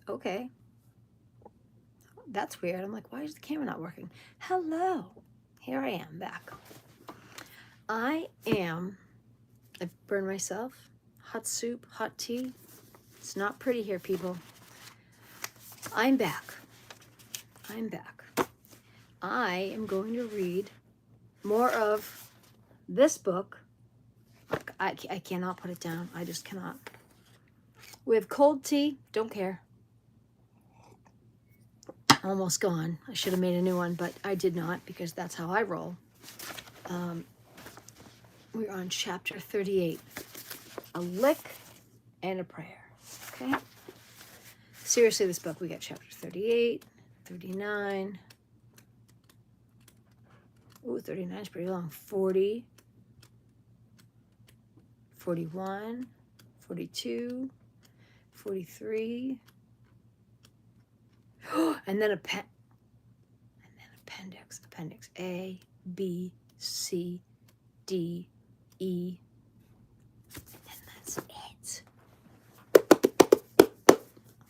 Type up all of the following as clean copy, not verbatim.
Okay. That's weird. I'm like, why is the camera not working? Hello. Here I am back. I burned myself. Hot soup, hot tea. It's not pretty here, people. I'm back. I am going to read more of this book. I cannot put it down. I just cannot. We have cold tea. Don't care. Almost gone. I should have made a new one, but I did not because that's how I roll. We're on chapter 38. A lick and a prayer. Okay? Seriously, this book, we got chapter 38, 39. Ooh, 39 is pretty long. 40, 41, 42, 43. And then appendix A, B, C, D, E. And that's it.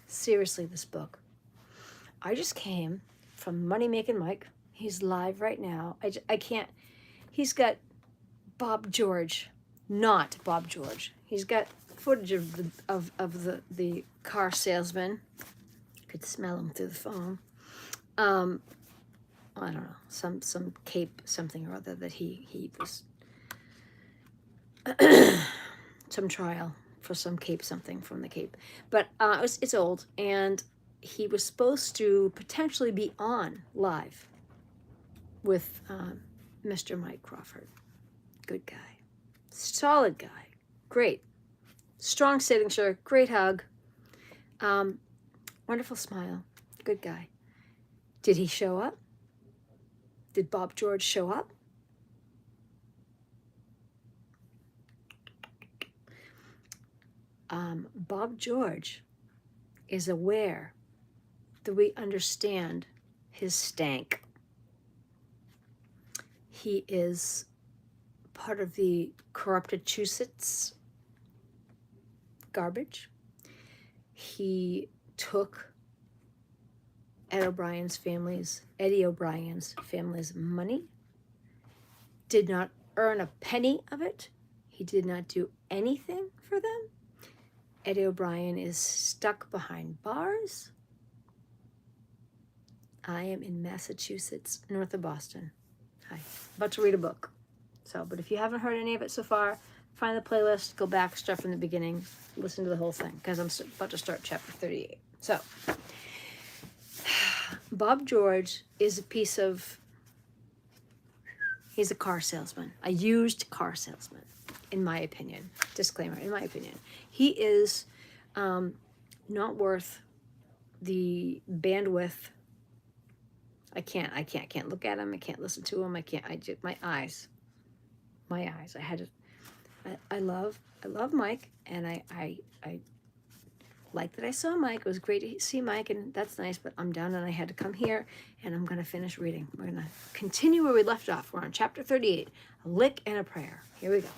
Seriously, this book. I just came from Money Making Mike. He's live right now. I can't. He's got Bob George, not Bob George. He's got footage of the car salesman. You could smell him through the phone. I don't know, some cape something or other that he was some trial for some cape something from the Cape, but it's old, and he was supposed to potentially be on live with Mr. Mike Crawford. Good guy, solid guy, great, strong signature, great hug, wonderful smile, good guy. Did he show up? Did Bob George show up? Bob George is aware that we understand his stank. He is part of the corrupted Massachusetts garbage. He took Eddie O'Brien's family's money, did not earn a penny of it. He did not do anything for them. Eddie O'Brien is stuck behind bars. I am in Massachusetts, north of Boston. Hi, about to read a book. But if you haven't heard any of it so far, find the playlist, go back, start from the beginning, listen to the whole thing, because I'm about to start chapter 38. So, Bob George is he's a car salesman, a used car salesman, in my opinion. Disclaimer, in my opinion. He is not worth the bandwidth. I can't look at him. I can't listen to him. My eyes. I love Mike, and I like that I saw Mike. It was great to see Mike, and that's nice, but I'm done, and I had to come here, and I'm going to finish reading. We're going to continue where we left off. We're on chapter 38, a lick and a prayer. Here we go.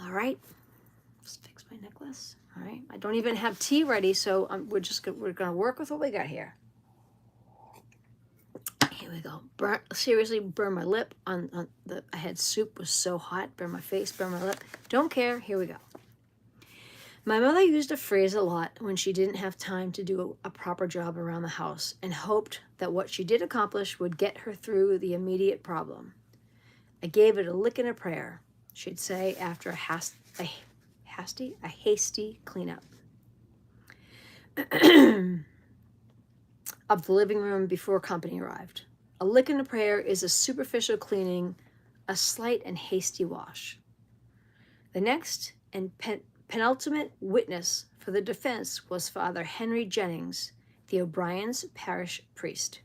All right. Just fix my necklace. All right. I don't even have tea ready, so we're going to work with what we got here. Here we go. Seriously, burn my lip I had soup, was so hot. Burn my face, burn my lip. Don't care. Here we go. My mother used a phrase a lot when she didn't have time to do a proper job around the house and hoped that what she did accomplish would get her through the immediate problem. I gave it a lick and a prayer, she'd say after a hasty cleanup of the living room before company arrived. A lick and a prayer is a superficial cleaning, a slight and hasty wash. The next and penultimate witness for the defense was Father Henry Jennings, the O'Brien's parish priest.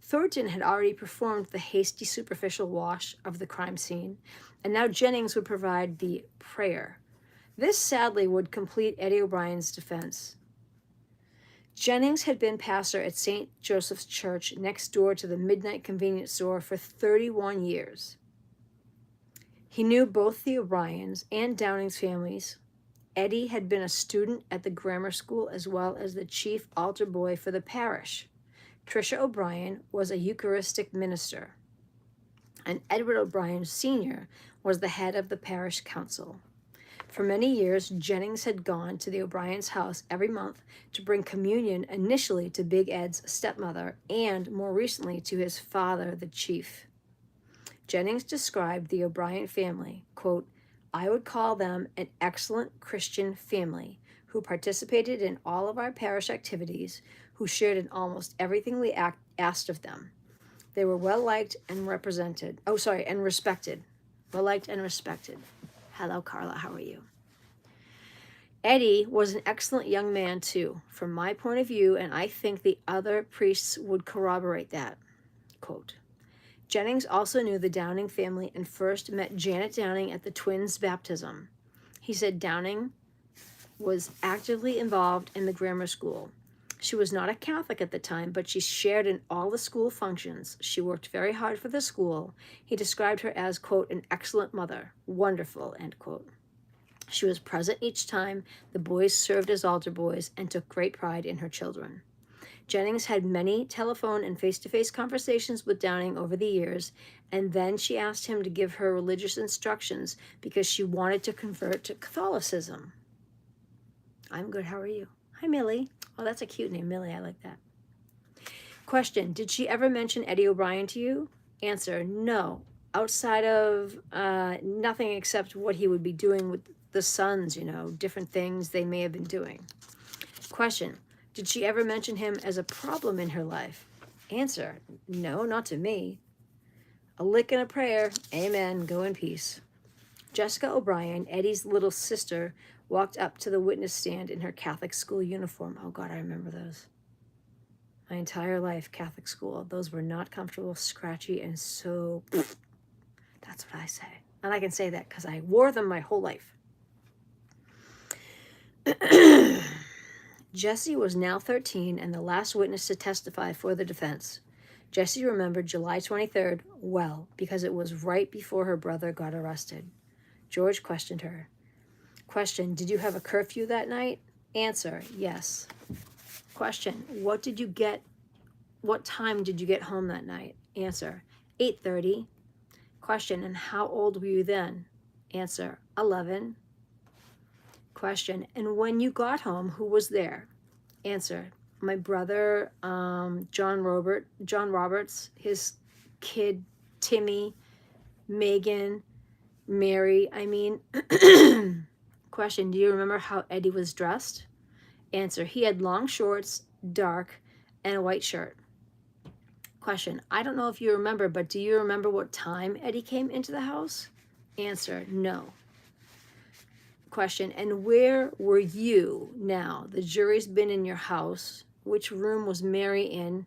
Thornton had already performed the hasty superficial wash of the crime scene, and now Jennings would provide the prayer. This sadly would complete Eddie O'Brien's defense. Jennings had been pastor at St. Joseph's Church next door to the Midnight Convenience Store for 31 years. He knew both the O'Briens and Downing's families Eddie had been a student at the grammar school as well as the chief altar boy for the parish. Tricia O'Brien was a Eucharistic minister, and Edward O'Brien Sr. was the head of the parish council. For many years, Jennings had gone to the O'Brien's house every month to bring communion initially to Big Ed's stepmother and more recently to his father, the chief. Jennings described the O'Brien family, quote, "I would call them an excellent Christian family who participated in all of our parish activities, who shared in almost everything we asked of them. They were well liked and respected. Well liked and respected. Hello, Carla. How are you?" Eddie was an excellent young man, too, from my point of view, and I think the other priests would corroborate that. Quote, Jennings also knew the Downing family and first met Janet Downing at the twins' baptism. He said Downing was actively involved in the grammar school. She was not a Catholic at the time, but she shared in all the school functions. She worked very hard for the school. He described her as, quote, an excellent mother. Wonderful, end quote. She was present each time the boys served as altar boys and took great pride in her children. Jennings had many telephone and face-to-face conversations with Downing over the years, and then she asked him to give her religious instructions because she wanted to convert to Catholicism. I'm good, how are you? Hi, Millie. Oh, that's a cute name, Millie, I like that. Question, did she ever mention Eddie O'Brien to you? Answer, no. Outside of nothing except what he would be doing with the sons, different things they may have been doing. Question, did she ever mention him as a problem in her life? Answer, no, not to me. A lick and a prayer. Amen. Go in peace. Jessica O'Brien, Eddie's little sister, walked up to the witness stand in her Catholic school uniform. Oh, God, I remember those. My entire life, Catholic school. Those were not comfortable, scratchy, and so... That's what I say. And I can say that because I wore them my whole life. Jessie was now 13 and the last witness to testify for the defense. Jessie remembered July 23rd well because it was right before her brother got arrested. George questioned her. Question, did you have a curfew that night? Answer, yes. Question, what time did you get home that night? Answer, 8:30. Question, and how old were you then? Answer, 11. Question, and when you got home, who was there? Answer, my brother, John Roberts, his kid, Timmy, Megan, Mary, Question, do you remember how Eddie was dressed? Answer, he had long shorts, dark, and a white shirt. Question, I don't know if you remember, but do you remember what time Eddie came into the house? Answer, no. Question, and where were you now? The jury's been in your house. Which room was Mary in?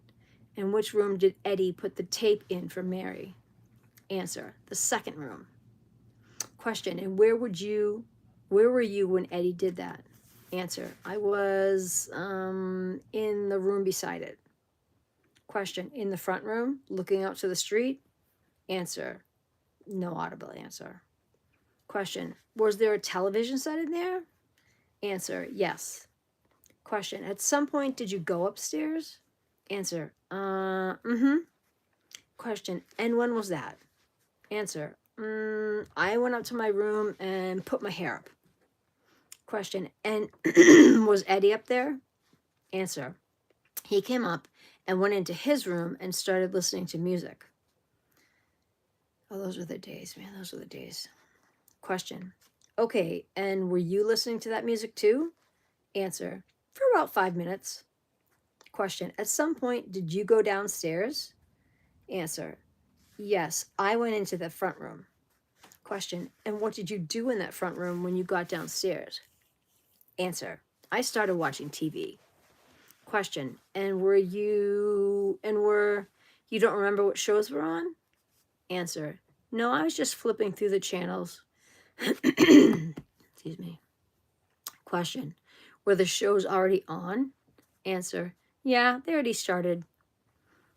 And which room did Eddie put the tape in for Mary? Answer, the second room. Question, and where were you when Eddie did that? Answer, I was in the room beside it. Question, in the front room, looking out to the street? Answer, no audible answer. Question, was there a television set in there? Answer, yes. Question, at some point, did you go upstairs? Answer, Question, and when was that? Answer, I went up to my room and put my hair up. Question, and was Eddie up there? Answer, he came up and went into his room and started listening to music. Oh, those were the days, man. Those were the days. Question, okay, and were you listening to that music too? Answer, for about 5 minutes. Question, at some point, did you go downstairs? Answer, yes, I went into the front room. Question, and what did you do in that front room when you got downstairs? Answer, I started watching TV. Question, and you don't remember what shows were on? Answer, no, I was just flipping through the channels. Excuse me. Question, were the shows already on? Answer, yeah, they already started.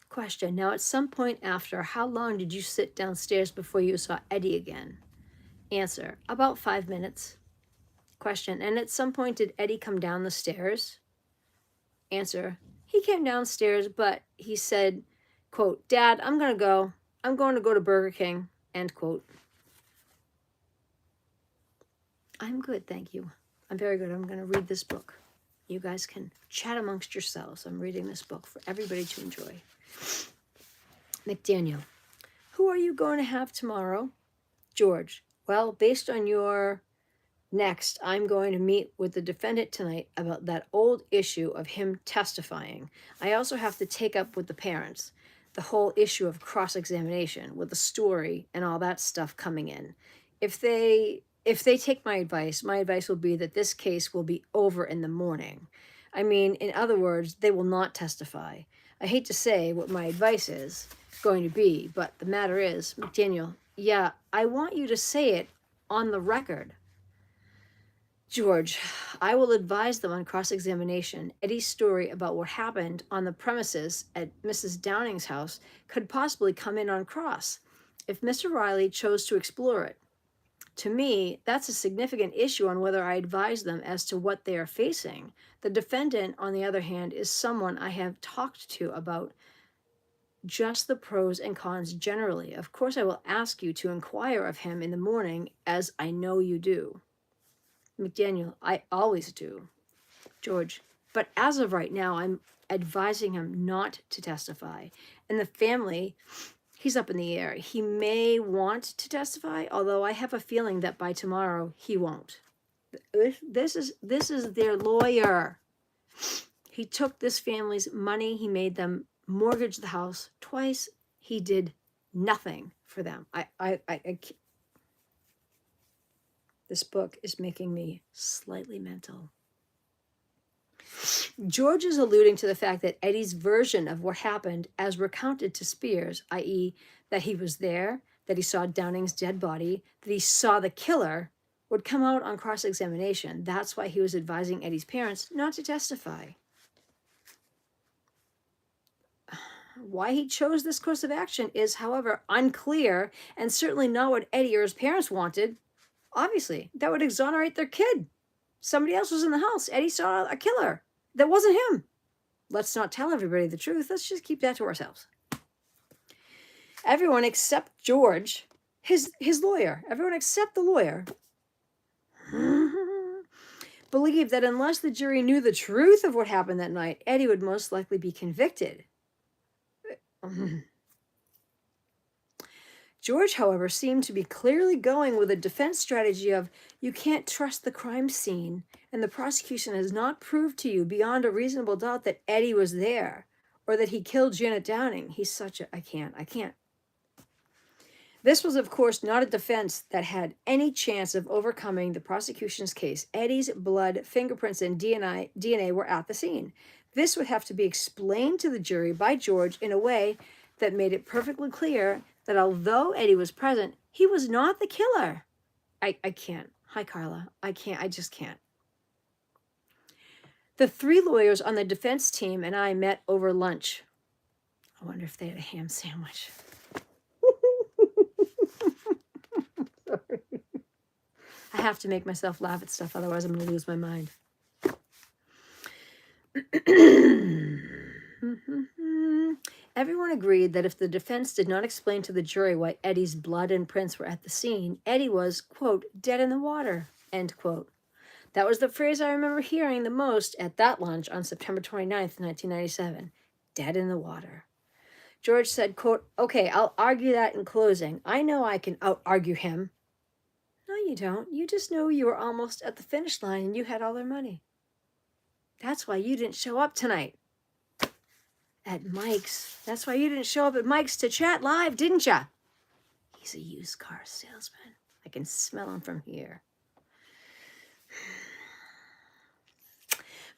Question, now at some point after, how long did you sit downstairs before you saw Eddie again? Answer, about 5 minutes. Question, and at some point did Eddie come down the stairs? Answer, he came downstairs, but he said, quote, Dad, I'm going to go. I'm going to go to Burger King, end quote. I'm good, thank you. I'm very good. I'm going to read this book. You guys can chat amongst yourselves. I'm reading this book for everybody to enjoy. McDaniel, who are you going to have tomorrow? George, well, based on your next, I'm going to meet with the defendant tonight about that old issue of him testifying. I also have to take up with the parents the whole issue of cross-examination with the story and all that stuff coming in. If they take my advice will be that this case will be over in the morning. I mean, in other words, they will not testify. I hate to say what my advice is going to be, but the matter is, McDaniel, yeah, I want you to say it on the record. George, I will advise them on cross-examination. Eddie's story about what happened on the premises at Mrs. Downing's house could possibly come in on cross if Mr. Riley chose to explore it. To me, that's a significant issue on whether I advise them as to what they are facing. The defendant, on the other hand, is someone I have talked to about just the pros and cons generally. Of course, I will ask you to inquire of him in the morning, as I know you do. McDaniel, I always do. George, but as of right now, I'm advising him not to testify. And the family, he's up in the air. He may want to testify, although I have a feeling that by tomorrow he won't. This is their lawyer. He took this family's money. He made them mortgage the house twice. He did nothing for them. This book is making me slightly mental. George is alluding to the fact that Eddie's version of what happened as recounted to Spears, i.e., that he was there, that he saw Downing's dead body, that he saw the killer, would come out on cross-examination. That's why he was advising Eddie's parents not to testify. Why he chose this course of action is, however, unclear and certainly not what Eddie or his parents wanted. Obviously, that would exonerate their kid. Somebody else was in the house. Eddie saw a killer. That wasn't him. Let's not tell everybody the truth. Let's just keep that to ourselves. Everyone except George, his lawyer, everyone except the lawyer, believed that unless the jury knew the truth of what happened that night, Eddie would most likely be convicted. George, however, seemed to be clearly going with a defense strategy of, you can't trust the crime scene, and the prosecution has not proved to you beyond a reasonable doubt that Eddie was there, or that he killed Janet Downing. He's such a, I can't. This was, of course, not a defense that had any chance of overcoming the prosecution's case. Eddie's blood, fingerprints, and DNA were at the scene. This would have to be explained to the jury by George in a way that made it perfectly clear that although Eddie was present, he was not the killer. I can't. Hi, Carla. I just can't. The three lawyers on the defense team and I met over lunch. I wonder if they had a ham sandwich. Sorry. I have to make myself laugh at stuff, otherwise I'm going to lose my mind. Everyone agreed that if the defense did not explain to the jury why Eddie's blood and prints were at the scene, Eddie was, quote, dead in the water, end quote. That was the phrase I remember hearing the most at that lunch on September 29th, 1997. Dead in the water. George said, quote, okay, I'll argue that in closing. I know I can out-argue him. No, you don't. You just know you were almost at the finish line and you had all their money. That's why you didn't show up tonight. At Mike's. That's why you didn't show up at Mike's to chat live, didn't ya? He's a used car salesman. I can smell him from here.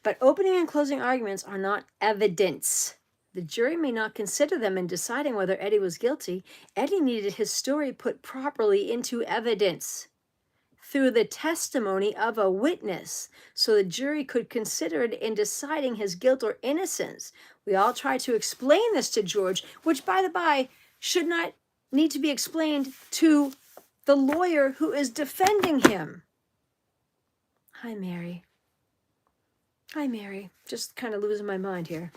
But opening and closing arguments are not evidence. The jury may not consider them in deciding whether Eddie was guilty. Eddie needed his story put properly into evidence through the testimony of a witness, so the jury could consider it in deciding his guilt or innocence. We all try to explain this to George, which, by the by, should not need to be explained to the lawyer who is defending him. Hi, Mary. Hi, Mary. Just kind of losing my mind here.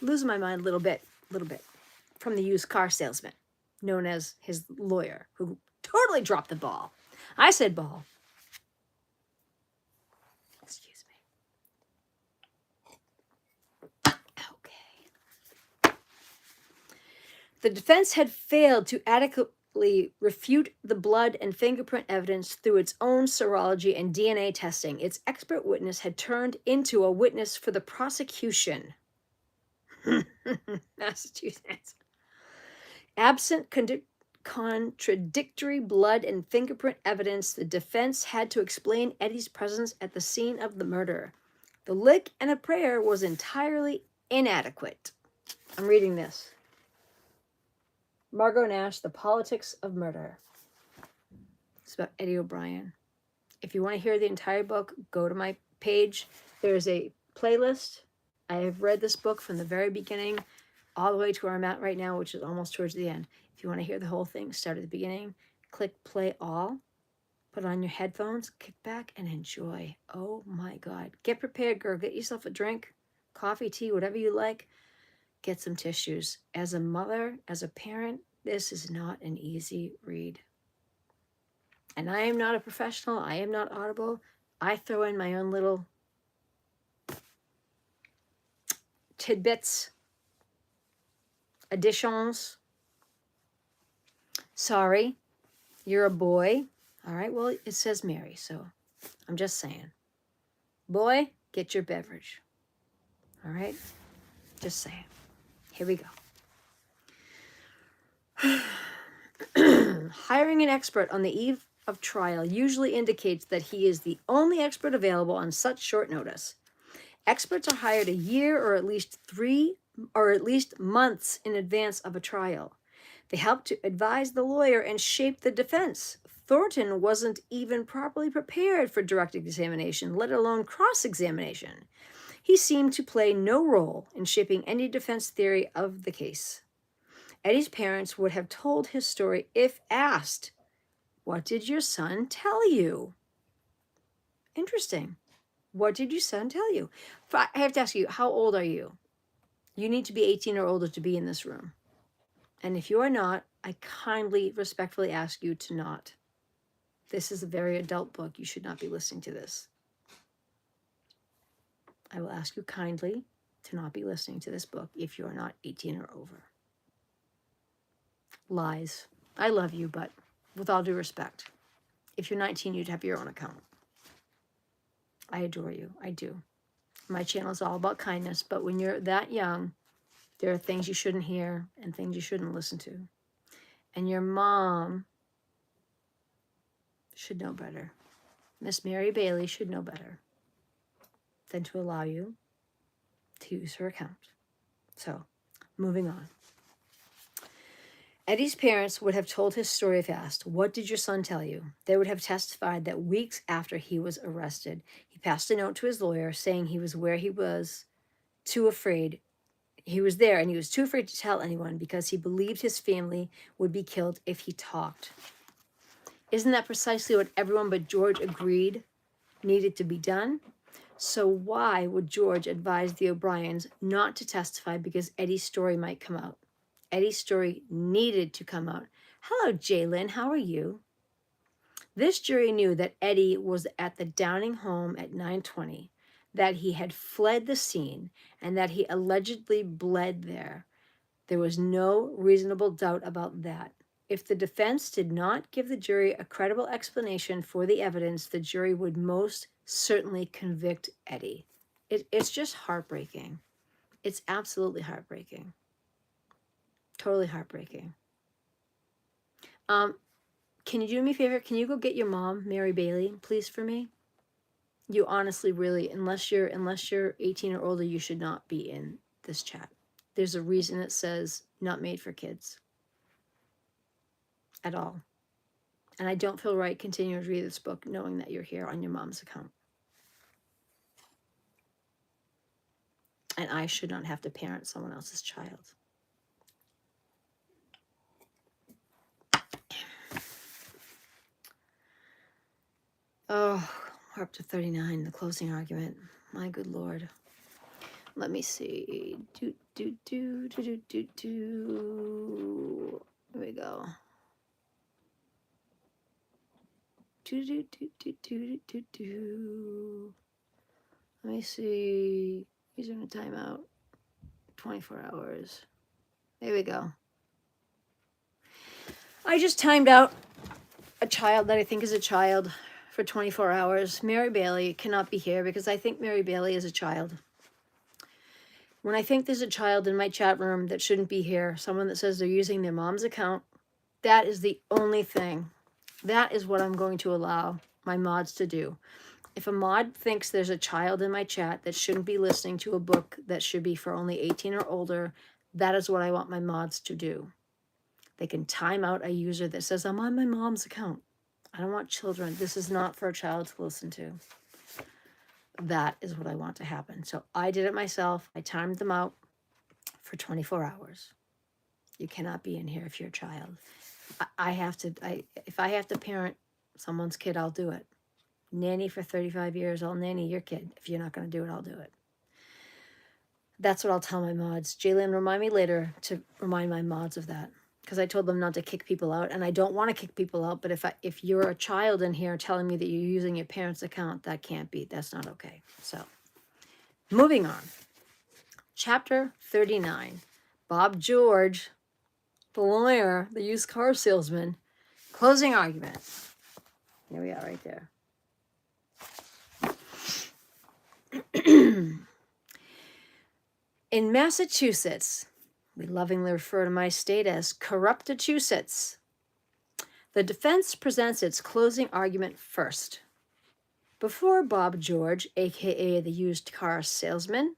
Losing my mind a little bit. From the used car salesman, known as his lawyer, who totally dropped the ball. I said ball. Excuse me. Okay. The defense had failed to adequately refute the blood and fingerprint evidence through its own serology and DNA testing. Its expert witness had turned into a witness for the prosecution. Massachusetts. Absent contradictory blood and fingerprint evidence, the defense had to explain Eddie's presence at the scene of the murder. The lick and a prayer was entirely inadequate. I'm reading this. Margot Nash, The Politics of Murder. It's about Eddie O'Brien. If you want to hear the entire book, go to my page. There's a playlist. I have read this book from the very beginning all the way to where I'm at right now, which is almost towards the end. If you want to hear the whole thing, start at the beginning, click play all, put on your headphones, kick back, and enjoy. Oh my God. Get prepared, girl. Get yourself a drink, coffee, tea, whatever you like. Get some tissues. As a mother, as a parent, this is not an easy read. And I am not a professional. I am not Audible. I throw in my own little tidbits, additions. Sorry, you're a boy. All right, well, it says Mary, so I'm just saying. Boy, get your beverage. All right? Just saying. Here we go. Hiring an expert on the eve of trial usually indicates that he is the only expert available on such short notice. Experts are hired a year or at least months in advance of a trial. They help to advise the lawyer and shape the defense. Thornton wasn't even properly prepared for direct examination, let alone cross-examination. He seemed to play no role in shaping any defense theory of the case. Eddie's parents would have told his story if asked, "What did your son tell you?" Interesting. What did your son tell you? I have to ask you, how old are you? You need to be 18 or older to be in this room. And if you are not, I kindly, respectfully ask you to not. This is a very adult book. You should not be listening to this. I will ask you kindly to not be listening to this book if you are not 18 or over. Lies. I love you, but with all due respect, if you're 19, you'd have your own account. I adore you. I do. My channel is all about kindness, but when you're that young, there are things you shouldn't hear and things you shouldn't listen to. And your mom should know better. Miss Mary Bailey should know better than to allow you to use her account. So, moving on. Eddie's parents would have told his story if asked, "What did your son tell you?" They would have testified that weeks after he was arrested, he passed a note to his lawyer saying he was where he was too afraid. He was there and he was too afraid to tell anyone because he believed his family would be killed if he talked. Isn't that precisely what everyone but George agreed needed to be done? So why would George advise the O'Briens not to testify because Eddie's story might come out? Eddie's story needed to come out. Hello, Jalen. How are you? This jury knew that Eddie was at the Downing home at 9:20, that he had fled the scene, and that he allegedly bled there. There was no reasonable doubt about that. If the defense did not give the jury a credible explanation for the evidence, the jury would most certainly convict Eddie. It's just heartbreaking. It's absolutely heartbreaking. Totally heartbreaking. Can you do me a favor? Can you go get your mom, Mary Bailey, please, for me? You honestly, really, unless you're 18 or older, you should not be in this chat. There's a reason it says not made for kids at all. And I don't feel right continuing to read this book knowing that you're here on your mom's account. And I should not have to parent someone else's child. Oh We're up to 39, the closing argument. My good Lord. Let me see. Here we go. Let me see. He's in a timeout. 24 hours. There we go. I just timed out a child that I think is a child for 24 hours. Mary Bailey cannot be here because I think Mary Bailey is a child. When I think there's a child in my chat room that shouldn't be here, someone that says they're using their mom's account, that is the only thing. That is what I'm going to allow my mods to do. If a mod thinks there's a child in my chat that shouldn't be listening to a book that should be for only 18 or older, that is what I want my mods to do. They can time out a user that says, I'm on my mom's account. I don't want children. This is not for a child to listen to. That is what I want to happen. So I did it myself. I timed them out for 24 hours. You cannot be in here if you're a child. If I have to parent someone's kid, I'll do it. Nanny for 35 years, I'll nanny your kid. If you're not going to do it, I'll do it. That's what I'll tell my mods. Jalen, remind me later to remind my mods of that. Because I told them not to kick people out, and I don't want to kick people out, but if you're a child in here telling me that you're using your parents' account, that can't be. That's not okay. So, moving on. Chapter 39. Bob George, the lawyer, the used car salesman, closing argument. Here we are right there. In Massachusetts, we lovingly refer to my state as Corruptachusetts. The defense presents its closing argument first. Before Bob George, aka the used car salesman,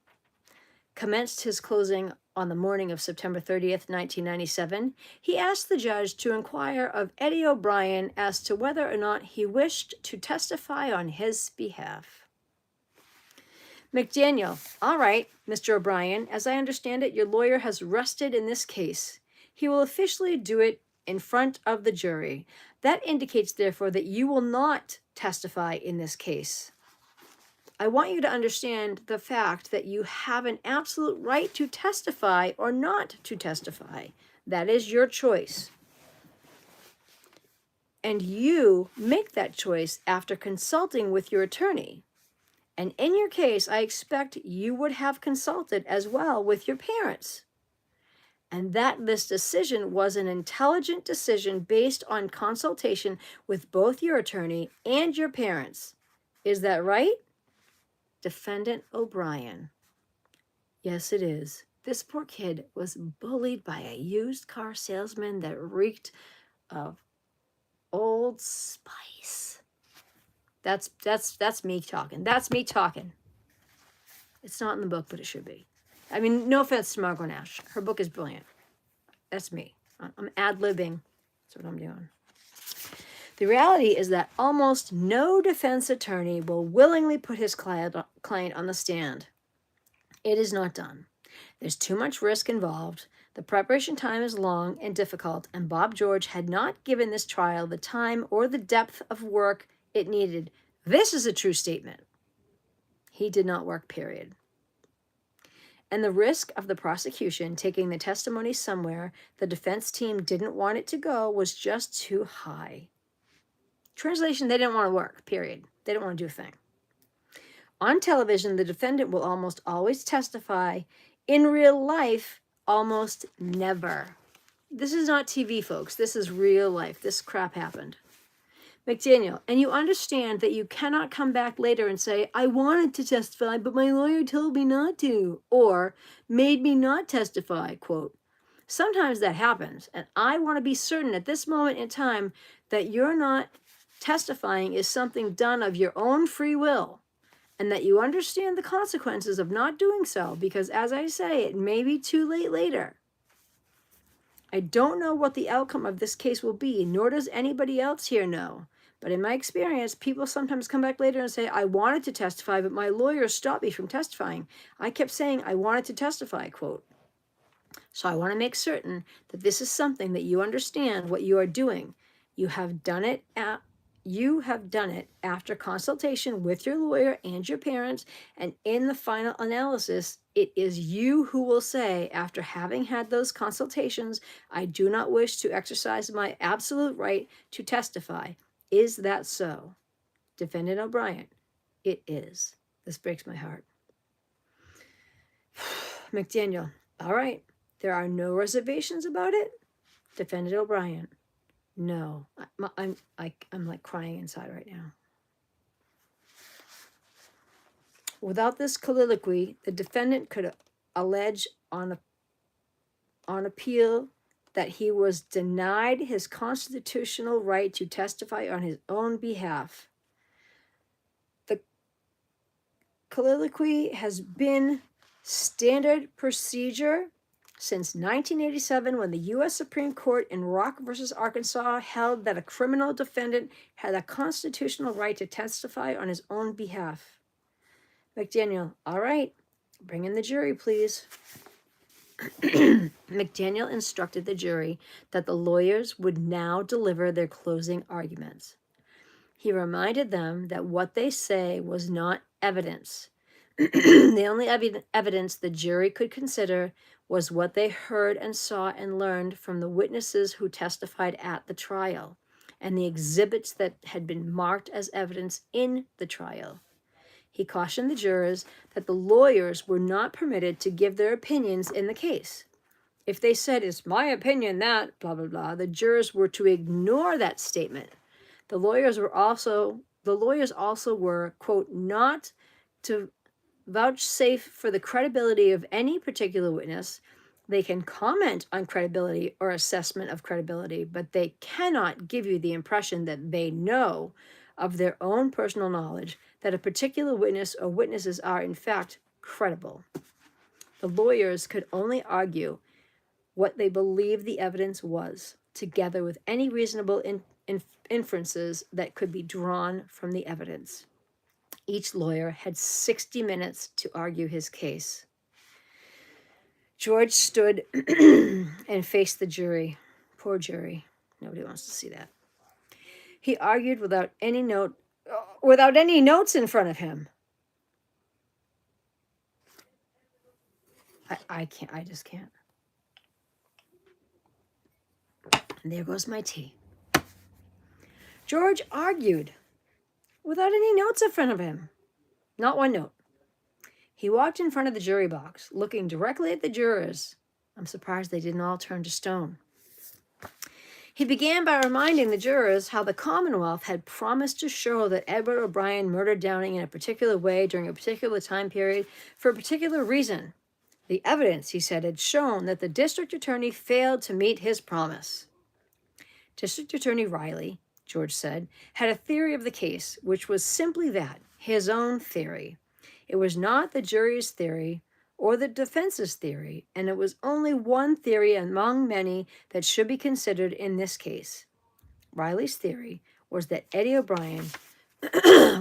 commenced his closing on the morning of September 30th, 1997, he asked the judge to inquire of Eddie O'Brien as to whether or not he wished to testify on his behalf. McDaniel, all right, Mr. O'Brien, as I understand it, your lawyer has rested in this case. He will officially do it in front of the jury. That indicates, therefore, that you will not testify in this case. I want you to understand the fact that you have an absolute right to testify or not to testify. That is your choice. And you make that choice after consulting with your attorney. And in your case, I expect you would have consulted as well with your parents. And that this decision was an intelligent decision based on consultation with both your attorney and your parents. Is that right? Defendant O'Brien. Yes, it is. This poor kid was bullied by a used car salesman that reeked of Old Spice. That's me talking. That's me talking. It's not in the book, but it should be. I mean, no offense to Margot Nash. Her book is brilliant. That's me. I'm ad-libbing. That's what I'm doing. The reality is that almost no defense attorney will willingly put his client on the stand. It is not done. There's too much risk involved. The preparation time is long and difficult, and Bob George had not given this trial the time or the depth of work it needed. This is a true statement. He did not work, period. And the risk of the prosecution taking the testimony somewhere the defense team didn't want it to go was just too high. Translation, they didn't want to work, period. They didn't want to do a thing. On television, the defendant will almost always testify. In real life, almost never. This is not TV, folks. This is real life. This crap happened. McDaniel, and you understand that you cannot come back later and say, I wanted to testify, but my lawyer told me not to, or made me not testify, quote. Sometimes that happens, and I want to be certain at this moment in time that you're not testifying is something done of your own free will, and that you understand the consequences of not doing so, because as I say, it may be too late later. I don't know what the outcome of this case will be, nor does anybody else here know. But in my experience, people sometimes come back later and say, I wanted to testify, but my lawyer stopped me from testifying. I kept saying I wanted to testify, quote. So I want to make certain that this is something that you understand what you are doing. You have done it you have done it after consultation with your lawyer and your parents, and in the final analysis, it is you who will say, after having had those consultations, I do not wish to exercise my absolute right to testify. Is that so? Defendant O'Brien, it is. This breaks my heart. McDaniel, all right. There are no reservations about it? Defendant O'Brien, no. I'm like crying inside right now. Without this colloquy, the defendant could allege on appeal that he was denied his constitutional right to testify on his own behalf. The colloquy has been standard procedure since 1987, when the U.S. Supreme Court in Rock versus Arkansas held that a criminal defendant had a constitutional right to testify on his own behalf. McDaniel, all right, bring in the jury, please. McDaniel instructed the jury that the lawyers would now deliver their closing arguments. He reminded them that what they say was not evidence. The only evidence the jury could consider was what they heard and saw and learned from the witnesses who testified at the trial, and the exhibits that had been marked as evidence in the trial. He cautioned the jurors that the lawyers were not permitted to give their opinions in the case. If they said, it's my opinion that, blah, blah, blah, the jurors were to ignore that statement. The lawyers also were, quote, not to vouchsafe for the credibility of any particular witness. They can comment on credibility or assessment of credibility, but they cannot give you the impression that they know of their own personal knowledge that a particular witness or witnesses are in fact credible. The lawyers could only argue what they believed the evidence was, together with any reasonable inferences that could be drawn from the evidence. Each lawyer had 60 minutes to argue his case. George stood and faced the jury. Poor jury. Nobody wants to see that. He argued without any notes in front of him. I just can't. And there goes my tea. George argued without any notes in front of him. Not one note. He walked in front of the jury box, looking directly at the jurors. I'm surprised they didn't all turn to stone. He began by reminding the jurors how the Commonwealth had promised to show that Edward O'Brien murdered Downing in a particular way during a particular time period for a particular reason. The evidence, he said, had shown that the district attorney failed to meet his promise. District Attorney Riley, George said, had a theory of the case, which was simply that, his own theory. It was not the jury's theory or the defense's theory, and it was only one theory among many that should be considered in this case. Riley's theory was that Eddie O'Brien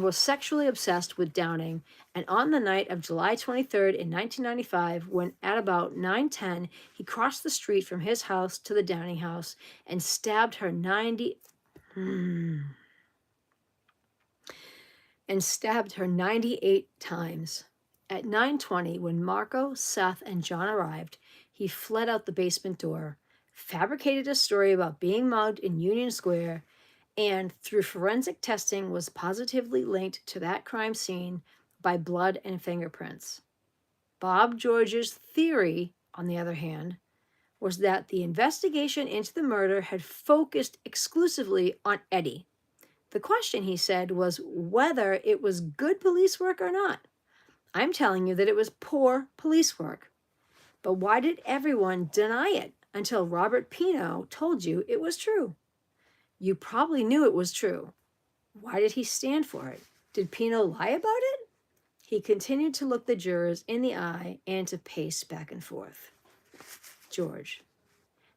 was sexually obsessed with Downing, and on the night of July 23rd in 1995, when at about 9:10, he crossed the street from his house to the Downing house and stabbed her 98 times. At 9:20, when Marco, Seth, and John arrived, he fled out the basement door, fabricated a story about being mugged in Union Square, and through forensic testing was positively linked to that crime scene by blood and fingerprints. Bob George's theory, on the other hand, was that the investigation into the murder had focused exclusively on Eddie. The question, he said, was whether it was good police work or not. I'm telling you that it was poor police work. But why did everyone deny it until Robert Pino told you it was true? You probably knew it was true. Why did he stand for it? Did Pino lie about it? He continued to look the jurors in the eye and to pace back and forth. George,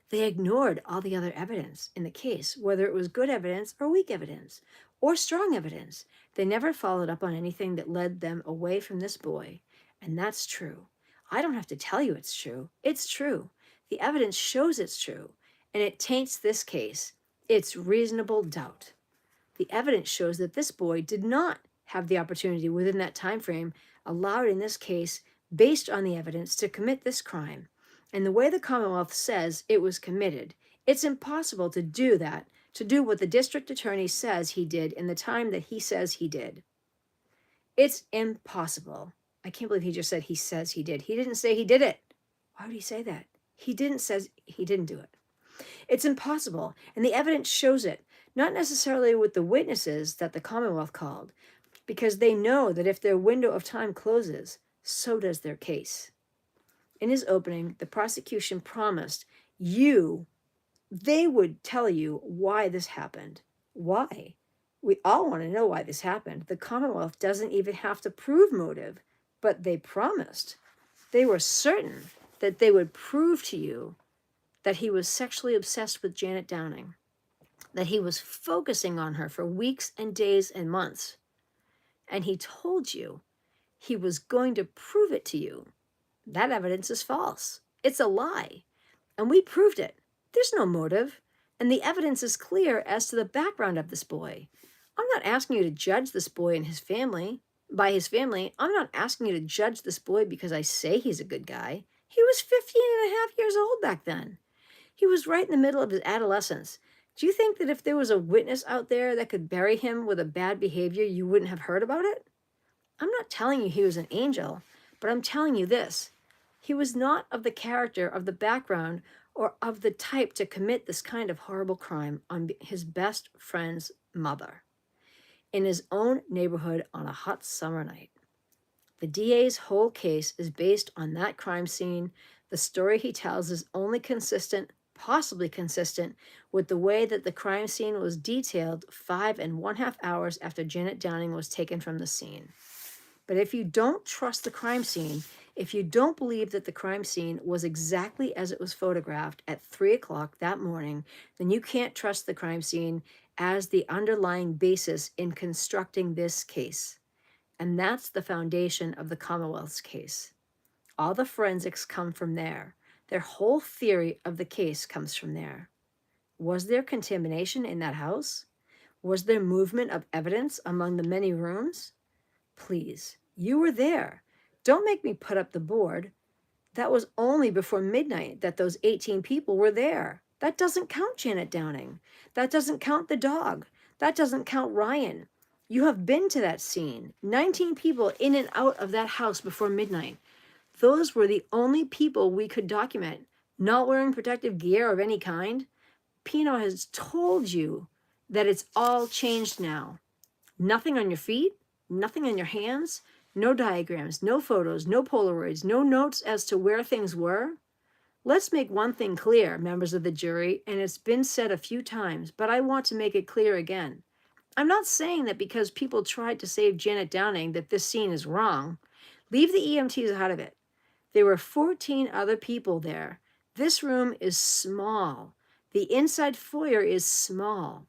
they ignored all the other evidence in the case, whether it was good evidence or weak evidence, or strong evidence. They never followed up on anything that led them away from this boy. And that's true. I don't have to tell you it's true. It's true. The evidence shows it's true. And it taints this case. It's reasonable doubt. The evidence shows that this boy did not have the opportunity within that time frame allowed in this case, based on the evidence, to commit this crime. And the way the Commonwealth says it was committed, it's impossible to do that, to do what the district attorney says he did in the time that he says he did. It's impossible. I can't believe he just said he says he did. He didn't say he did it. Why would he say that? He didn't says he didn't do it. It's impossible, and the evidence shows it, not necessarily with the witnesses that the Commonwealth called, because they know that if their window of time closes, so does their case. In his opening, the prosecution promised they would tell you why this happened. Why? We all want to know why this happened. The Commonwealth doesn't even have to prove motive, but they promised. They were certain that they would prove to you that he was sexually obsessed with Janet Downing, that he was focusing on her for weeks and days and months. And he told you he was going to prove it to you. That evidence is false. It's a lie. And we proved it. There's no motive. And the evidence is clear as to the background of this boy. I'm not asking you to judge this boy and his family. By his family, I'm not asking you to judge this boy because I say he's a good guy. He was 15 and a half years old back then. He was right in the middle of his adolescence. Do you think that if there was a witness out there that could bury him with a bad behavior, you wouldn't have heard about it? I'm not telling you he was an angel, but I'm telling you this. He was not of the character, of the background, or of the type to commit this kind of horrible crime on his best friend's mother in his own neighborhood on a hot summer night. The DA's whole case is based on that crime scene. The story he tells is only consistent, possibly consistent, with the way that the crime scene was detailed 5.5 hours after Janet Downing was taken from the scene. But if you don't trust the crime scene, if you don't believe that the crime scene was exactly as it was photographed at 3 o'clock that morning, then you can't trust the crime scene as the underlying basis in constructing this case. And that's the foundation of the Commonwealth's case. All the forensics come from there. Their whole theory of the case comes from there. Was there contamination in that house? Was there movement of evidence among the many rooms? Please, you were there. Don't make me put up the board. That was only before midnight that those 18 people were there. That doesn't count Janet Downing. That doesn't count the dog. That doesn't count Ryan. You have been to that scene. 19 people in and out of that house before midnight. Those were the only people we could document, not wearing protective gear of any kind. Pino has told you that it's all changed now. Nothing on your feet, nothing on your hands, no diagrams, no photos, no Polaroids, no notes as to where things were. Let's make one thing clear, members of the jury, and it's been said a few times, but I want to make it clear again. I'm not saying that because people tried to save Janet Downing that this scene is wrong. Leave the EMTs out of it. There were 14 other people there. This room is small. The inside foyer is small.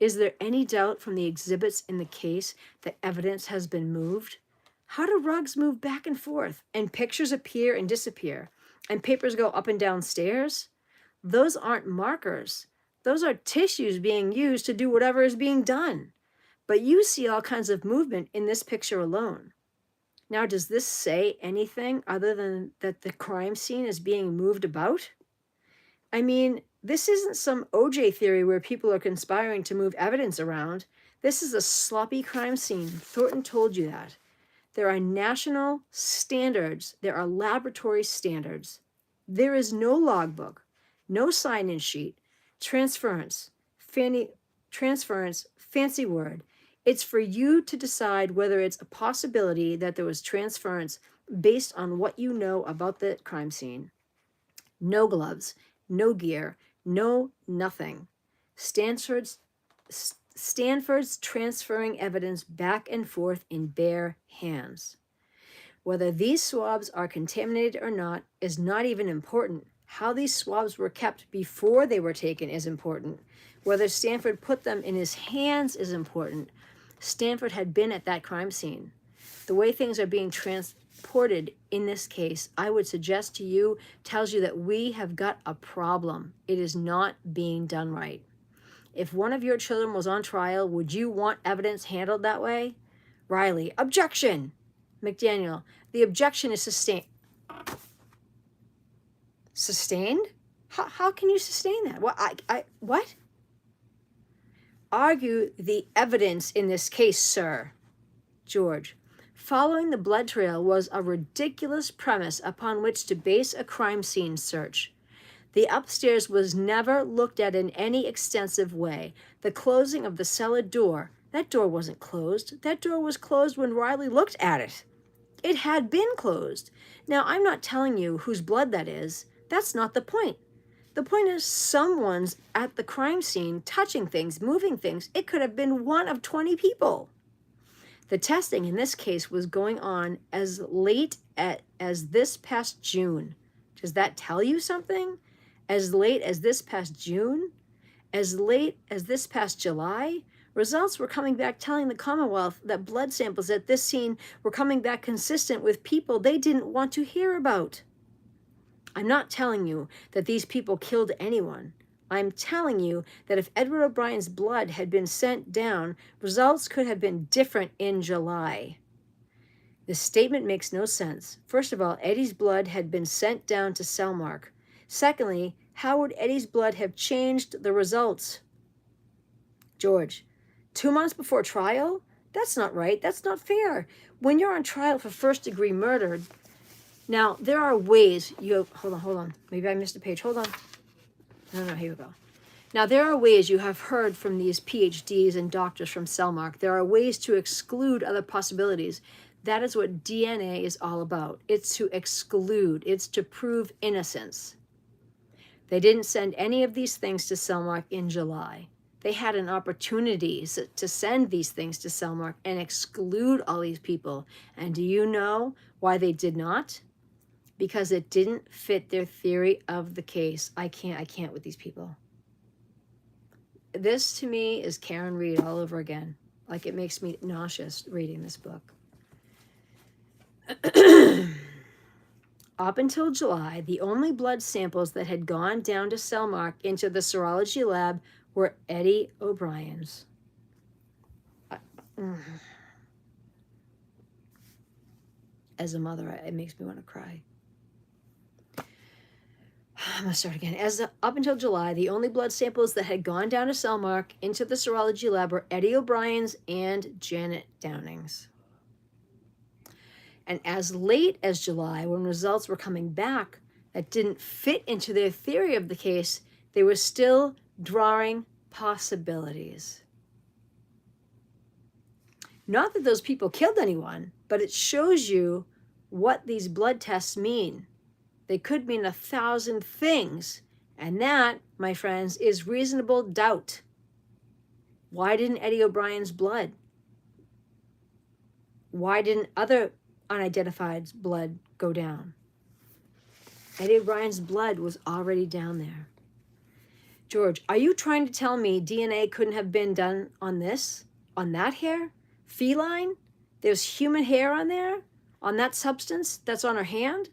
Is there any doubt from the exhibits in the case that evidence has been moved? How do rugs move back and forth, and pictures appear and disappear, and papers go up and down stairs? Those aren't markers. Those are tissues being used to do whatever is being done. But you see all kinds of movement in this picture alone. Now, does this say anything other than that the crime scene is being moved about? I mean, this isn't some OJ theory where people are conspiring to move evidence around. This is a sloppy crime scene. Thornton told you that. There are national standards. There are laboratory standards. There is no logbook, no sign-in sheet, transference, fancy word. It's for you to decide whether it's a possibility that there was transference based on what you know about the crime scene. No gloves, no gear, no nothing. Stanford's transferring evidence back and forth in bare hands. Whether these swabs are contaminated or not is not even important. How these swabs were kept before they were taken is important. Whether Stanford put them in his hands is important. Stanford had been at that crime scene. The way things are being transported in this case, I would suggest to you, tells you that we have got a problem. It is not being done right. If one of your children was on trial, would you want evidence handled that way? Riley, objection. McDaniel, the objection is sustained. Sustained? How can you sustain that? What? Argue the evidence in this case, sir. George, following the blood trail was a ridiculous premise upon which to base a crime scene search. The upstairs was never looked at in any extensive way. The closing of the cellar door, that door wasn't closed. That door was closed when Riley looked at it. It had been closed. Now, I'm not telling you whose blood that is. That's not the point. The point is someone's at the crime scene touching things, moving things. It could have been one of 20 people. The testing in this case was going on as late as this past June. Does that tell you something? As late as this past June? As late as this past July? Results were coming back telling the Commonwealth that blood samples at this scene were coming back consistent with people they didn't want to hear about. I'm not telling you that these people killed anyone. I'm telling you that if Edward O'Brien's blood had been sent down, results could have been different in July. This statement makes no sense. First of all, Eddie's blood had been sent down to Cellmark. Secondly, how would Eddie's blood have changed the results? George, 2 months before trial? That's not right. That's not fair. When you're on trial for first-degree murder, now there are ways you... Hold on. Maybe I missed a page. Hold on. No, here we go. Now, there are ways you have heard from these PhDs and doctors from Cellmark. There are ways to exclude other possibilities. That is what DNA is all about. It's to exclude. It's to prove innocence. They didn't send any of these things to Cellmark in July. They had an opportunity to send these things to Cellmark and exclude all these people. And do you know why they did not? Because it didn't fit their theory of the case. I can't with these people. This, to me, is Karen Reed all over again. Like, it makes me nauseous reading this book. Up until July, the only blood samples that had gone down to Cellmark into the serology lab were Eddie O'Brien's. As a mother, it makes me want to cry. I'm going to start again. Up until July, the only blood samples that had gone down to Cellmark into the serology lab were Eddie O'Brien's and Janet Downing's. And as late as July, when results were coming back that didn't fit into their theory of the case, they were still drawing possibilities. Not that those people killed anyone, but it shows you what these blood tests mean. They could mean 1,000 things. And that, my friends, is reasonable doubt. Why didn't Eddie O'Brien's blood? Why didn't other unidentified blood go down? Eddie O'Brien's blood was already down there. George, are you trying to tell me DNA couldn't have been done on this? On that hair? Feline? There's human hair on there? On that substance that's on her hand?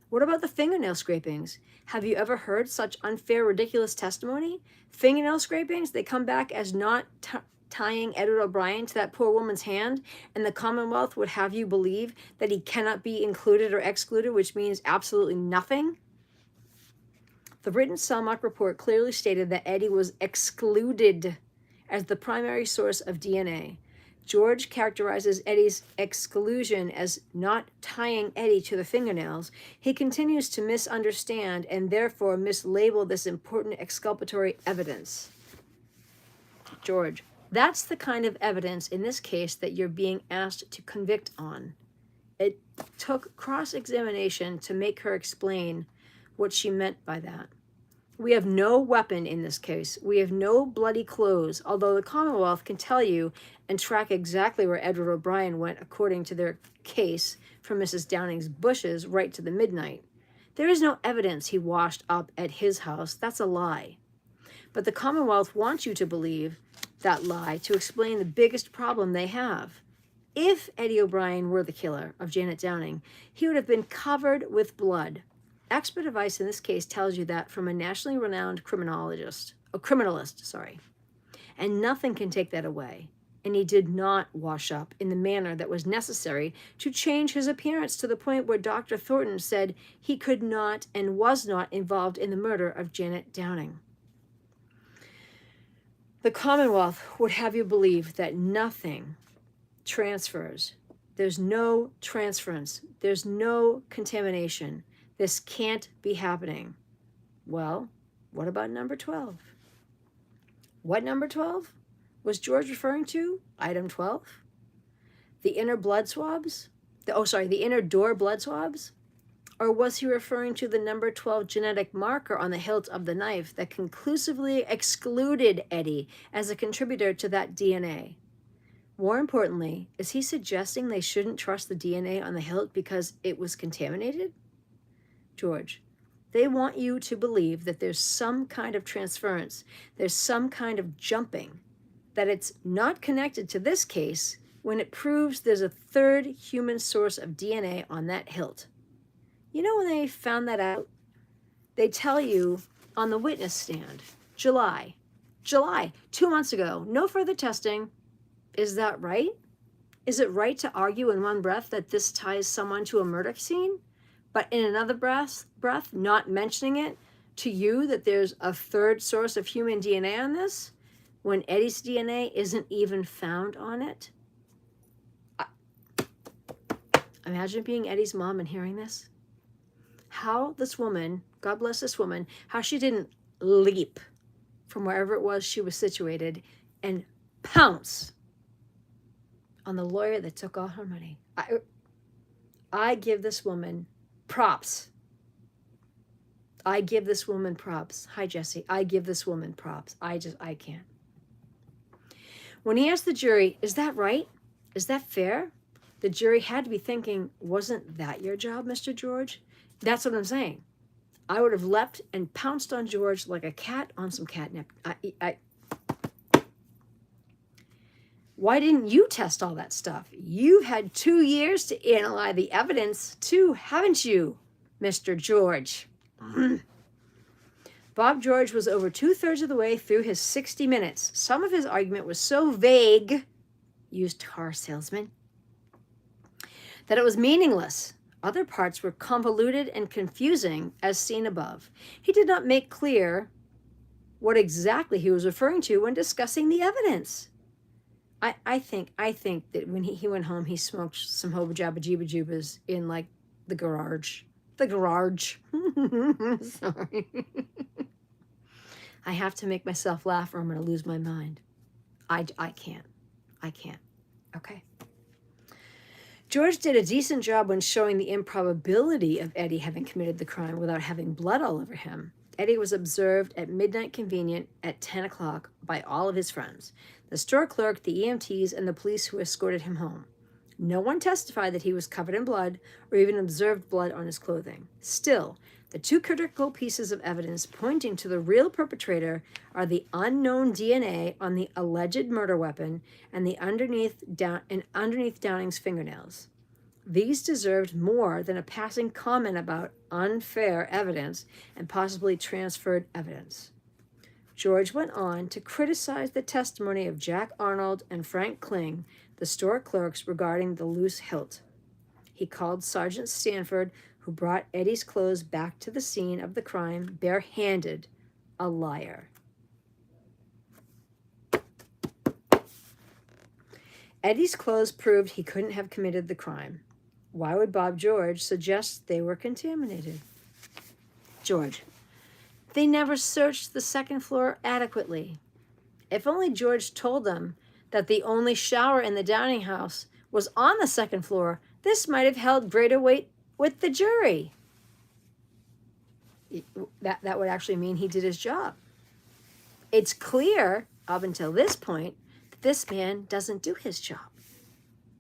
What about the fingernail scrapings? Have you ever heard such unfair, ridiculous testimony? Fingernail scrapings, they come back as not tying Edward O'Brien to that poor woman's hand, and the Commonwealth would have you believe that he cannot be included or excluded, which means absolutely nothing? The written Cellmark report clearly stated that Eddie was excluded as the primary source of DNA. George characterizes Eddie's exclusion as not tying Eddie to the fingernails. He continues to misunderstand and therefore mislabel this important exculpatory evidence. George, that's the kind of evidence in this case that you're being asked to convict on. It took cross-examination to make her explain what she meant by that. We have no weapon in this case. We have no bloody clothes, although the Commonwealth can tell you and track exactly where Edward O'Brien went according to their case from Mrs. Downing's bushes right to the midnight. There is no evidence he washed up at his house. That's a lie. But the Commonwealth wants you to believe that lie to explain the biggest problem they have. If Eddie O'Brien were the killer of Janet Downing, he would have been covered with blood. Expert advice in this case tells you that from a nationally renowned criminalist. and nothing can take that away. And he did not wash up in the manner that was necessary to change his appearance to the point where Dr. Thornton said he could not and was not involved in the murder of Janet Downing. The Commonwealth would have you believe that nothing transfers. There's no transference. There's no contamination. This can't be happening. Well, what about number 12? What number 12 was George referring to? Item 12? The inner blood swabs? The inner door blood swabs? Or was he referring to the number 12 genetic marker on the hilt of the knife that conclusively excluded Eddie as a contributor to that DNA? More importantly, is he suggesting they shouldn't trust the DNA on the hilt because it was contaminated? George, they want you to believe that there's some kind of transference, there's some kind of jumping, that it's not connected to this case when it proves there's a third human source of DNA on that hilt. You know when they found that out? They tell you on the witness stand, July, 2 months ago, no further testing. Is that right? Is it right to argue in one breath that this ties someone to a murder scene, but in another breath, not mentioning it to you that there's a third source of human DNA on this, when Eddie's DNA isn't even found on it? Imagine being Eddie's mom and hearing this. How this woman, God bless this woman, how she didn't leap from wherever it was she was situated and pounce on the lawyer that took all her money. I give this woman props. I give this woman props. Hi, Jesse. I give this woman props. I can't. When he asked the jury, is that right? Is that fair? The jury had to be thinking, wasn't that your job, Mr. George? That's what I'm saying. I would have leapt and pounced on George like a cat on some catnip. Why didn't you test all that stuff? You've had 2 years to analyze the evidence too, haven't you, Mr. George? Bob George was over 2/3 of the way through his 60 minutes. Some of his argument was so vague, used car salesman, that it was meaningless. Other parts were convoluted and confusing, as seen above. He did not make clear what exactly he was referring to when discussing the evidence. I think that when he went home, he smoked some hoba jabba jibba jubas in like the garage. The garage. Sorry. I have to make myself laugh or I'm going to lose my mind. I can't. Okay. George did a decent job when showing the improbability of Eddie having committed the crime without having blood all over him. Eddie was observed at midnight convenient at 10 o'clock by all of his friends, the store clerk, the EMTs, and the police who escorted him home. No one testified that he was covered in blood or even observed blood on his clothing. Still, the two critical pieces of evidence pointing to the real perpetrator are the unknown DNA on the alleged murder weapon and the underneath Downing's fingernails. These deserved more than a passing comment about unfair evidence and possibly transferred evidence. George went on to criticize the testimony of Jack Arnold and Frank Kling, the store clerks, regarding the loose hilt. He called Sergeant Stanford, who brought Eddie's clothes back to the scene of the crime, barehanded, a liar. Eddie's clothes proved he couldn't have committed the crime. Why would Bob George suggest they were contaminated? George, they never searched the second floor adequately. If only George told them that the only shower in the Downing house was on the second floor, this might have held greater weight with the jury. That would actually mean he did his job. It's clear, up until this point, that this man doesn't do his job.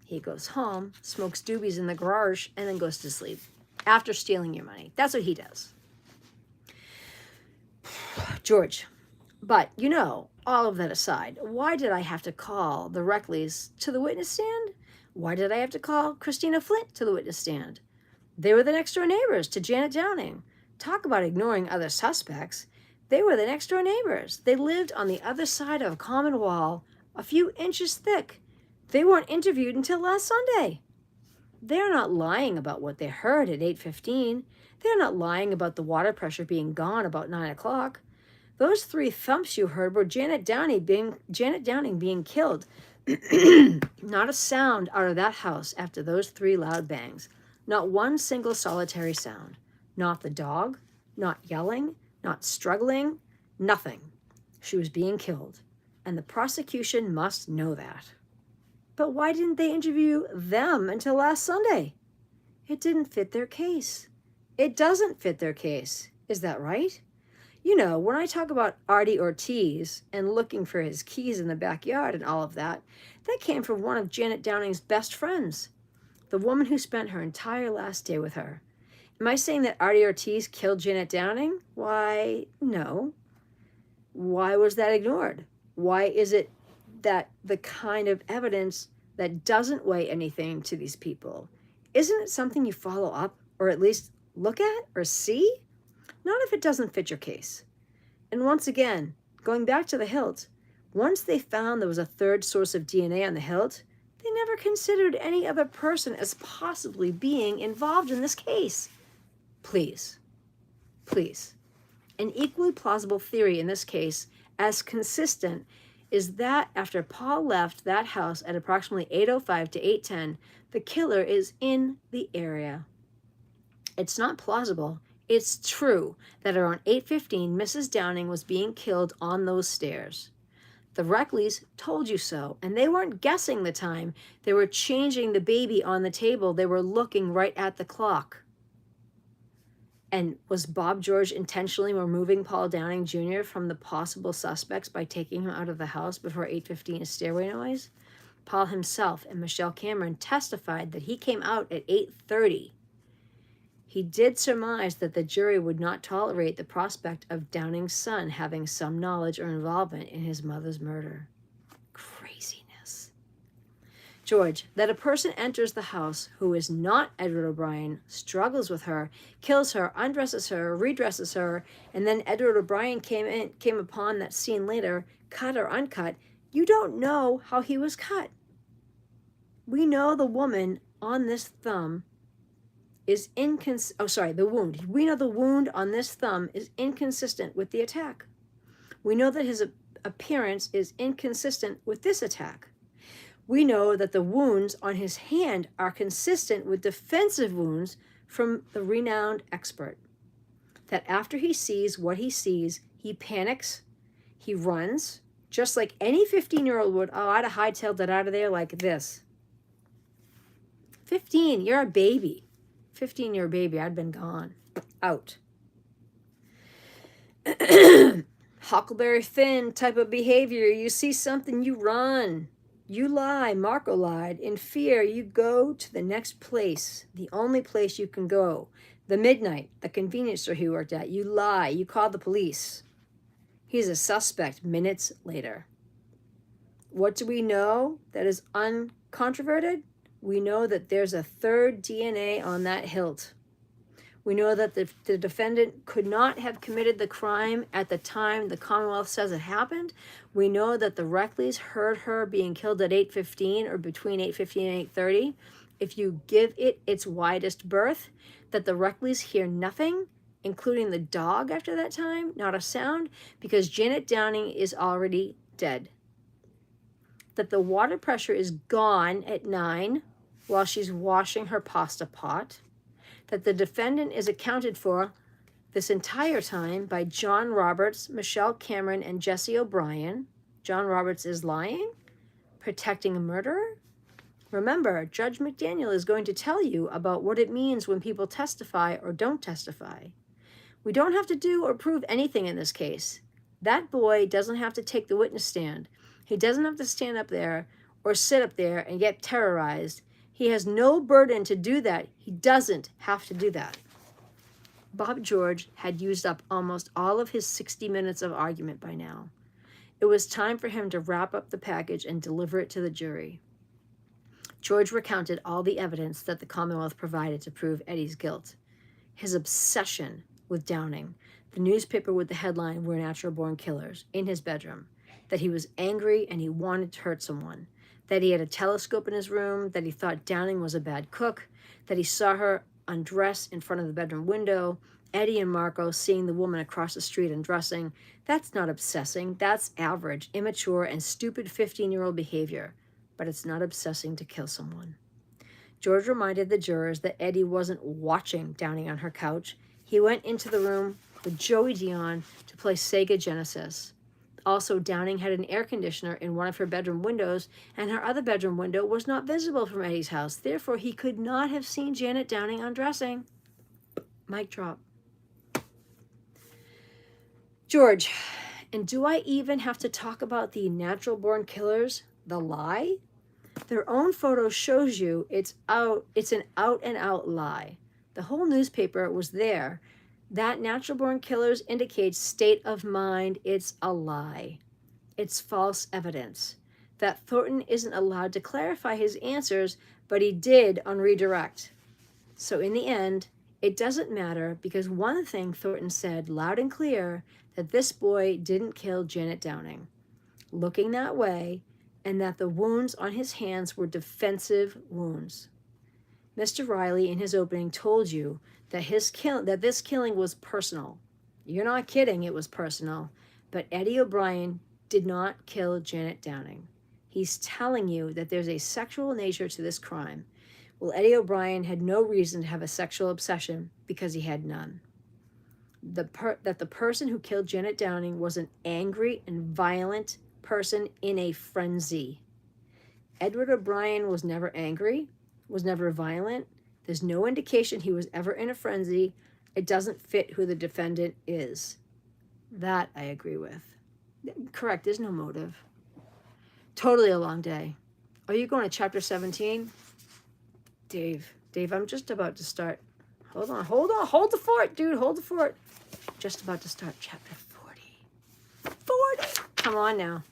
He goes home, smokes doobies in the garage, and then goes to sleep after stealing your money. That's what he does. George, but all of that aside, why did I have to call the Reckleys to the witness stand? Why did I have to call Christina Flint to the witness stand? They were the next door neighbors to Janet Downing. Talk about ignoring other suspects. They were the next door neighbors. They lived on the other side of a common wall, a few inches thick. They weren't interviewed until last Sunday. They're not lying about what they heard at 8:15. They're not lying about the water pressure being gone about 9 o'clock. Those 3 thumps you heard were Janet Downing being killed. Not a sound out of that house after those 3 loud bangs. Not one single solitary sound. Not the dog, not yelling, not struggling, nothing. She was being killed, and the prosecution must know that. But why didn't they interview them until last Sunday? It didn't fit their case. It doesn't fit their case. Is that right? You know, when I talk about Artie Ortiz and looking for his keys in the backyard and all of that, that came from one of Janet Downing's best friends, the woman who spent her entire last day with her. Am I saying that Artie Ortiz killed Janet Downing? Why, no. Why was that ignored? Why is it that the kind of evidence that doesn't weigh anything to these people? Isn't it something you follow up or at least look at or see? Not if it doesn't fit your case. And once again, going back to the hilt, once they found there was a third source of DNA on the hilt, they never considered any other person as possibly being involved in this case. Please. An equally plausible theory in this case, as consistent, is that after Paul left that house at approximately 8:05 to 8:10, the killer is in the area. It's not plausible. It's true that around 8:15, Mrs. Downing was being killed on those stairs. The Reckleys told you so, and they weren't guessing the time. They were changing the baby on the table. They were looking right at the clock. And was Bob George intentionally removing Paul Downing Jr. from the possible suspects by taking him out of the house before 8:15 stairway noise? Paul himself and Michelle Cameron testified that he came out at 8:30. He did surmise that the jury would not tolerate the prospect of Downing's son having some knowledge or involvement in his mother's murder. Craziness. George, that a person enters the house who is not Edward O'Brien, struggles with her, kills her, undresses her, redresses her, and then Edward O'Brien came upon that scene later, cut or uncut, you don't know how he was cut. We know the woman on this thumb is the wound. We know the wound on this thumb is inconsistent with the attack. We know that his appearance is inconsistent with this attack. We know that the wounds on his hand are consistent with defensive wounds from the renowned expert. That after he sees what he sees, he panics, he runs, just like any 15-year-old would. Oh, I'd have hightailed it out of there like this. 15, you're a baby. 15-year baby, I'd been gone. Out. Huckleberry Finn type of behavior. You see something, you run. You lie. Marco lied. In fear, you go to the next place, the only place you can go. The midnight, the convenience store he worked at. You lie. You call the police. He's a suspect minutes later. What do we know that is uncontroverted? We know that there's a third DNA on that hilt. We know that the defendant could not have committed the crime at the time the Commonwealth says it happened. We know that the Reckleys heard her being killed at 8:15 or between 8:15 and 8:30. If you give it its widest berth, that the Reckleys hear nothing, including the dog after that time, not a sound, because Janet Downing is already dead. That the water pressure is gone at 9 while she's washing her pasta pot, that the defendant is accounted for this entire time by John Roberts, Michelle Cameron, and Jesse O'Brien. John Roberts is lying, protecting a murderer. Remember, Judge McDaniel is going to tell you about what it means when people testify or don't testify. We don't have to do or prove anything in this case. That boy doesn't have to take the witness stand. He doesn't have to stand up there or sit up there and get terrorized. He has no burden to do that. He doesn't have to do that. Bob George had used up almost all of his 60 minutes of argument by now. It was time for him to wrap up the package and deliver it to the jury. George recounted all the evidence that the Commonwealth provided to prove Eddie's guilt. His obsession with Downing, the newspaper with the headline, "We're Natural-Born Killers," in his bedroom, that he was angry and he wanted to hurt someone, that he had a telescope in his room, that he thought Downing was a bad cook, that he saw her undress in front of the bedroom window, Eddie and Marco seeing the woman across the street undressing. That's not obsessing. That's average, immature, and stupid 15-year-old behavior. But it's not obsessing to kill someone. George reminded the jurors that Eddie wasn't watching Downing on her couch. He went into the room with Joey Dion to play Sega Genesis. Also, Downing had an air conditioner in one of her bedroom windows, and her other bedroom window was not visible from Eddie's house. Therefore, he could not have seen Janet Downing undressing. Mic drop. George, and do I even have to talk about the natural-born killers? The lie? Their own photo shows you it's an out-and-out lie. The whole newspaper was there. That natural-born killers indicates state of mind. It's a lie. It's false evidence. That Thornton isn't allowed to clarify his answers, but he did on redirect. So in the end, it doesn't matter, because one thing Thornton said loud and clear, that this boy didn't kill Janet Downing, looking that way, and that the wounds on his hands were defensive wounds. Mr. Riley, in his opening, told you that this killing was personal. You're not kidding, it was personal. But Eddie O'Brien did not kill Janet Downing. He's telling you that there's a sexual nature to this crime. Well, Eddie O'Brien had no reason to have a sexual obsession, because he had none. That the person who killed Janet Downing was an angry and violent person in a frenzy. Edward O'Brien was never angry, was never violent. There's no indication he was ever in a frenzy. It doesn't fit who the defendant is. That I agree with. Correct, there's no motive. Totally a long day. Are you going to chapter 17? Dave, I'm just about to start. Hold on, hold the fort, dude, hold the fort. Just about to start chapter 40. 40! Come on now.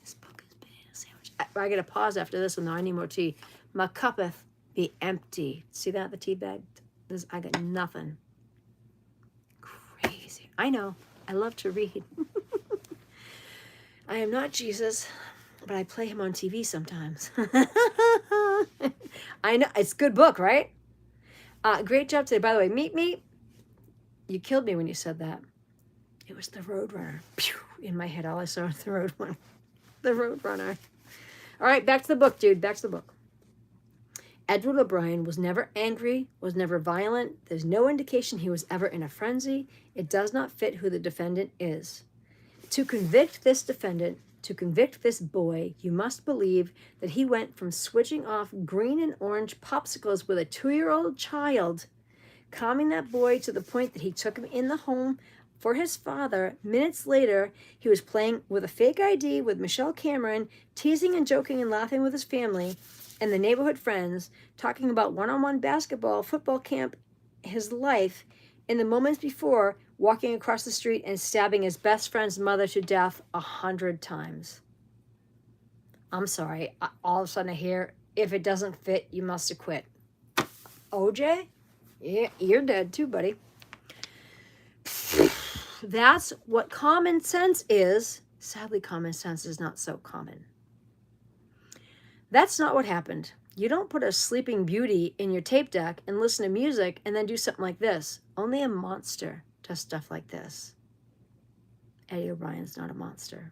This book is banana sandwich. I gotta pause after this one, though. I need more tea. My cuppeth be empty. See that, the tea bag? I got nothing. Crazy. I know. I love to read. I am not Jesus, but I play him on TV sometimes. I know. It's a good book, right? Great job today. By the way, meet. You killed me when you said that. It was the Roadrunner. Pew! In my head, all I saw was the Roadrunner. The Roadrunner. All right, back to the book, dude. Back to the book. Edward O'Brien was never angry, was never violent. There's no indication he was ever in a frenzy. It does not fit who the defendant is. To convict this defendant, to convict this boy, you must believe that he went from switching off green and orange popsicles with a 2-year-old child, calming that boy to the point that he took him in the home for his father. Minutes later, he was playing with a fake ID with Michelle Cameron, teasing and joking and laughing with his family and the neighborhood friends, talking about one-on-one basketball, football camp, his life, in the moments before, walking across the street and stabbing his best friend's mother to death 100 times. I'm sorry. All of a sudden I hear, if it doesn't fit, you must have quit. OJ? Yeah, you're dead too, buddy. That's what common sense is. Sadly, common sense is not so common. That's not what happened. You don't put a Sleeping Beauty in your tape deck and listen to music and then do something like this. Only a monster does stuff like this. Eddie O'Brien's not a monster.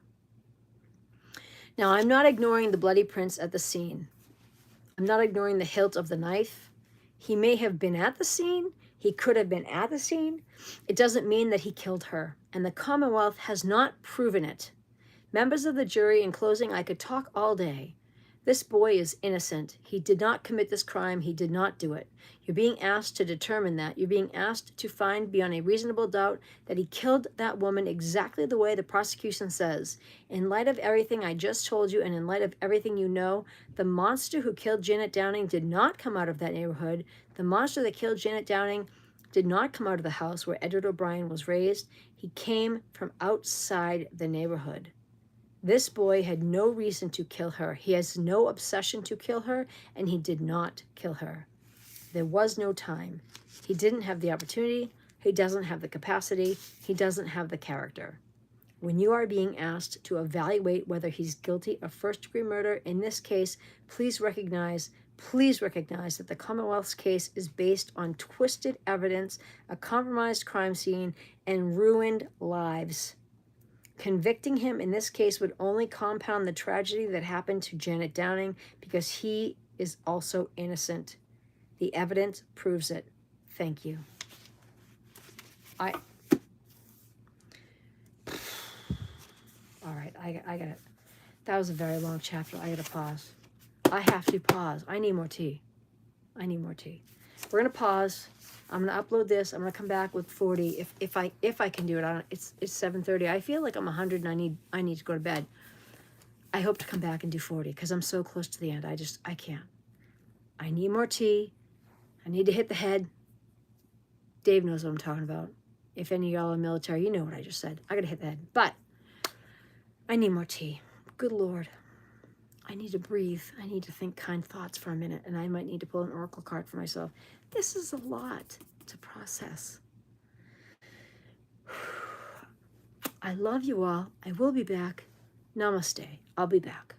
Now, I'm not ignoring the bloody prints at the scene. I'm not ignoring the hilt of the knife. He may have been at the scene. He could have been at the scene. It doesn't mean that he killed her, and the Commonwealth has not proven it. Members of the jury, in closing, I could talk all day. This boy is innocent. He did not commit this crime. He did not do it. You're being asked to determine that. You're being asked to find beyond a reasonable doubt that he killed that woman exactly the way the prosecution says. In light of everything I just told you and in light of everything you know, the monster who killed Janet Downing did not come out of that neighborhood. The monster that killed Janet Downing did not come out of the house where Edward O'Brien was raised. He came from outside the neighborhood. This boy had no reason to kill her. He has no obsession to kill her, and he did not kill her. There was no time. He didn't have the opportunity. He doesn't have the capacity. He doesn't have the character. When you are being asked to evaluate whether he's guilty of first-degree murder, in this case, please recognize that the Commonwealth's case is based on twisted evidence, a compromised crime scene, and ruined lives. Convicting him in this case would only compound the tragedy that happened to Janet Downing because he is also innocent. The evidence proves it. Thank you. All right, I got it. That was a very long chapter. I got to pause. I have to pause. I need more tea. We're going to pause. I'm going to upload this. I'm going to come back with 40 if I can do it. It's 7:30. I feel like I'm 100 and I need to go to bed. I hope to come back and do 40 because I'm so close to the end. I can't. I need more tea. I need to hit the head. Dave knows what I'm talking about. If any of y'all are military, you know what I just said. I got to hit the head. But I need more tea. Good Lord. I need to breathe. I need to think kind thoughts for a minute, and I might need to pull an oracle card for myself. This is a lot to process. I love you all. I will be back. Namaste. I'll be back.